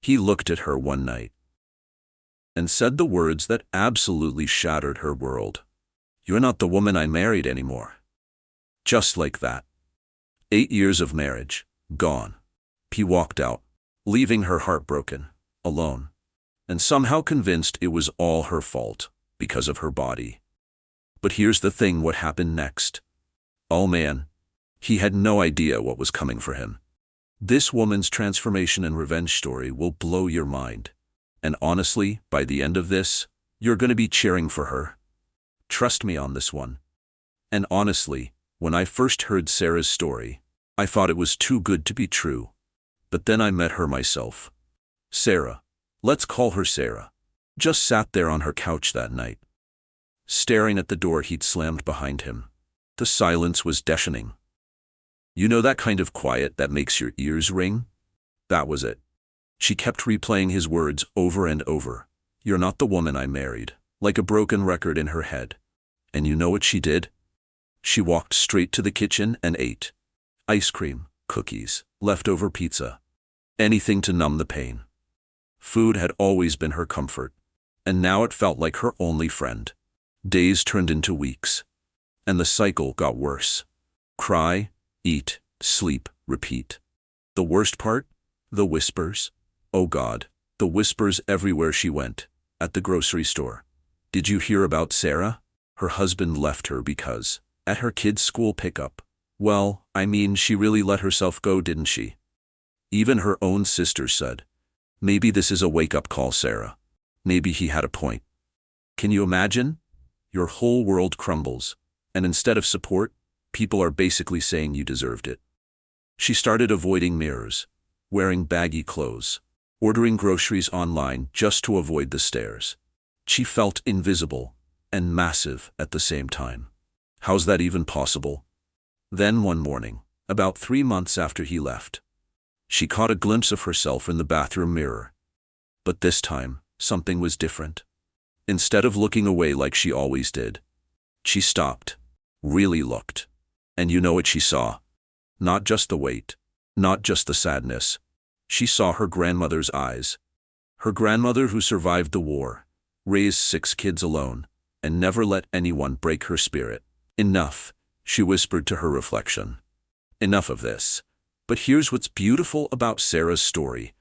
He looked at her one night and said the words that absolutely shattered her world. "You're not the woman I married anymore." Just like that. 8 years of marriage, gone. He walked out, leaving her heartbroken, alone, and somehow convinced it was all her fault, because of her body. But here's the thing: what happened next? Oh man, he had no idea what was coming for him. This woman's transformation and revenge story will blow your mind. And honestly, by the end of this, you're going to be cheering for her. Trust me on this one. And honestly, when I first heard Sarah's story, I thought it was too good to be true. But then I met her myself. Sarah, let's call her Sarah, just sat there on her couch that night, staring at the door he'd slammed behind him. The silence was deafening. You know that kind of quiet that makes your ears ring? That was it. She kept replaying his words over and over. "You're not the woman I married," like a broken record in her head. And you know what she did? She walked straight to the kitchen and ate. Ice cream, cookies, leftover pizza. Anything to numb the pain. Food had always been her comfort, and now it felt like her only friend. Days turned into weeks, and the cycle got worse. Cry, eat, sleep, repeat. The worst part? The whispers. Oh God, the whispers everywhere she went. At the grocery store. "Did you hear about Sarah? Her husband left her because..." At her kids' school pickup. "Well, I mean, she really let herself go, didn't she?" Even her own sister said, "Maybe this is a wake-up call, Sarah. Maybe he had a point." Can you imagine? Your whole world crumbles, and instead of support, people are basically saying you deserved it. She started avoiding mirrors, wearing baggy clothes, ordering groceries online just to avoid the stares. She felt invisible and massive at the same time. How's that even possible? Then one morning, about 3 months after he left, she caught a glimpse of herself in the bathroom mirror. But this time, something was different. Instead of looking away like she always did, she stopped, really looked. And you know what she saw? Not just the weight, not just the sadness. She saw her grandmother's eyes. Her grandmother who survived the war, raised 6 kids alone, and never let anyone break her spirit. "Enough," she whispered to her reflection. "Enough of this." But here's what's beautiful about Sarah's story.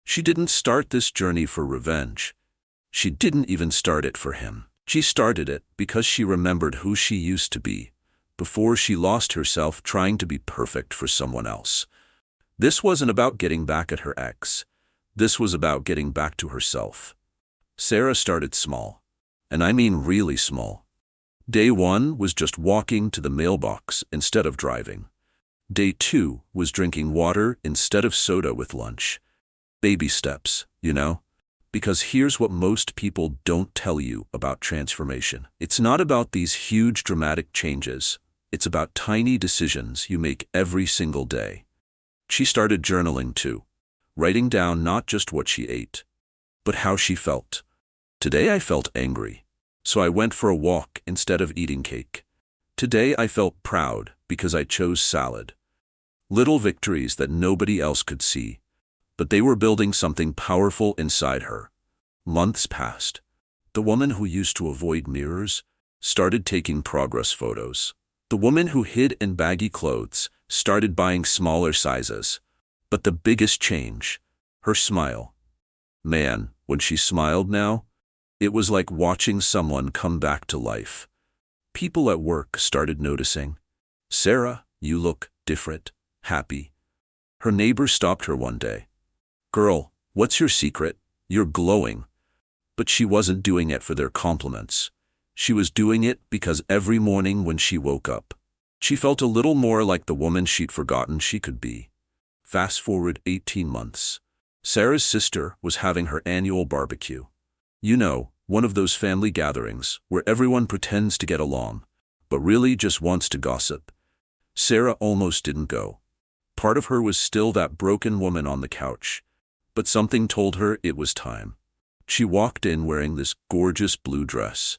She didn't start this journey for revenge. She didn't even start it for him. She started it because she remembered who she used to be, before she lost herself trying to be perfect for someone else. This wasn't about getting back at her ex. This was about getting back to herself. Sarah started small, and I mean really small. Day 1 was just walking to the mailbox instead of driving. Day 2 was drinking water instead of soda with lunch. Baby steps, you know? Because here's what most people don't tell you about transformation. It's not about these huge dramatic changes. It's about tiny decisions you make every single day. She started journaling too, writing down not just what she ate, but how she felt. "Today I felt angry, so I went for a walk instead of eating cake. Today I felt proud because I chose salad." Little victories that nobody else could see, but they were building something powerful inside her. Months passed. The woman who used to avoid mirrors started taking progress photos. The woman who hid in baggy clothes started buying smaller sizes. But the biggest change, her smile. Man, when she smiled now, it was like watching someone come back to life. People at work started noticing. "Sarah, you look different, happy." Her neighbor stopped her one day. "Girl, what's your secret? You're glowing." But she wasn't doing it for their compliments. She was doing it because every morning when she woke up, she felt a little more like the woman she'd forgotten she could be. Fast forward 18 months. Sarah's sister was having her annual barbecue. You know, one of those family gatherings where everyone pretends to get along, but really just wants to gossip. Sarah almost didn't go. Part of her was still that broken woman on the couch, but something told her it was time. She walked in wearing this gorgeous blue dress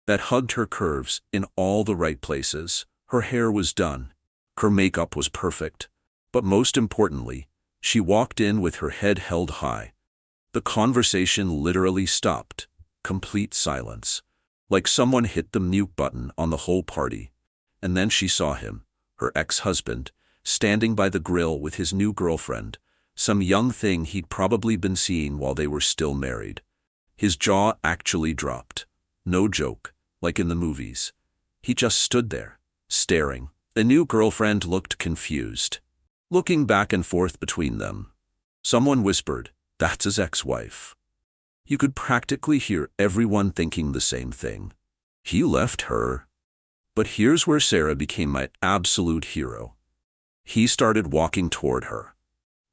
that hugged her curves in all the right places. Her hair was done. Her makeup was perfect. But most importantly, she walked in with her head held high, The conversation literally stopped. Complete silence. Like someone hit the mute button on the whole party. And then she saw him, her ex-husband, standing by the grill with his new girlfriend, some young thing he'd probably been seeing while they were still married. His jaw actually dropped. No joke, like in the movies. He just stood there, staring. The new girlfriend looked confused, looking back and forth between them. Someone whispered, "That's his ex-wife." You could practically hear everyone thinking the same thing. He left her. But here's where Sarah became my absolute hero. He started walking toward her.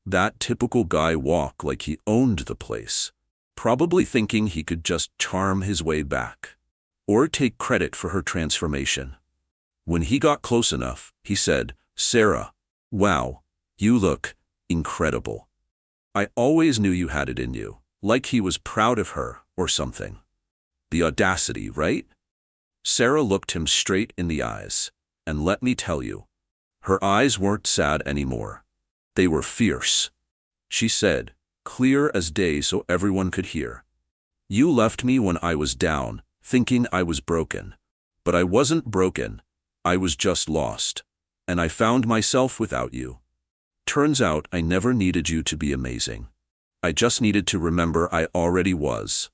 That typical guy walk like he owned the place, probably thinking he could just charm his way back, or take credit for her transformation. When he got close enough, he said, "Sarah, wow, you look incredible. I always knew you had it in you," like he was proud of her or something. The audacity, right? Sarah looked him straight in the eyes, and let me tell you, her eyes weren't sad anymore. They were fierce. She said, clear as day so everyone could hear, "You left me when I was down, thinking I was broken. But I wasn't broken. I was just lost. And I found myself without you. Turns out I never needed you to be amazing. I just needed to remember I already was."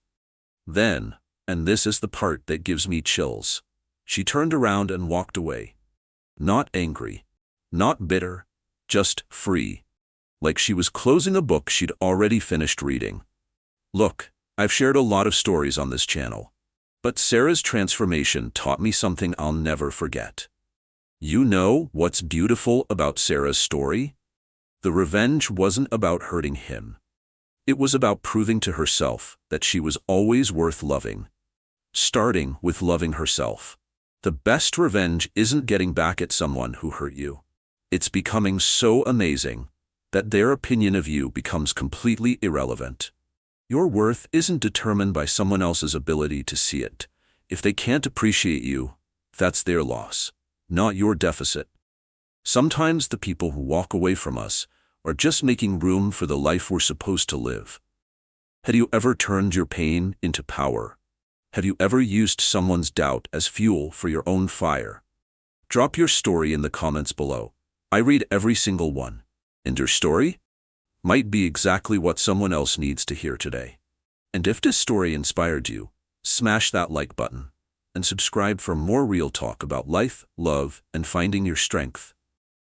Then, and this is the part that gives me chills, she turned around and walked away. Not angry, not bitter, just free. Like she was closing a book she'd already finished reading. Look, I've shared a lot of stories on this channel, but Sarah's transformation taught me something I'll never forget. You know what's beautiful about Sarah's story? The revenge wasn't about hurting him. It was about proving to herself that she was always worth loving. Starting with loving herself. The best revenge isn't getting back at someone who hurt you. It's becoming so amazing that their opinion of you becomes completely irrelevant. Your worth isn't determined by someone else's ability to see it. If they can't appreciate you, that's their loss, not your deficit. Sometimes the people who walk away from us are just making room for the life we're supposed to live. Have you ever turned your pain into power? Have you ever used someone's doubt as fuel for your own fire? Drop your story in the comments below. I read every single one. And your story might be exactly what someone else needs to hear today. And if this story inspired you, smash that like button and subscribe for more real talk about life, love, and finding your strength.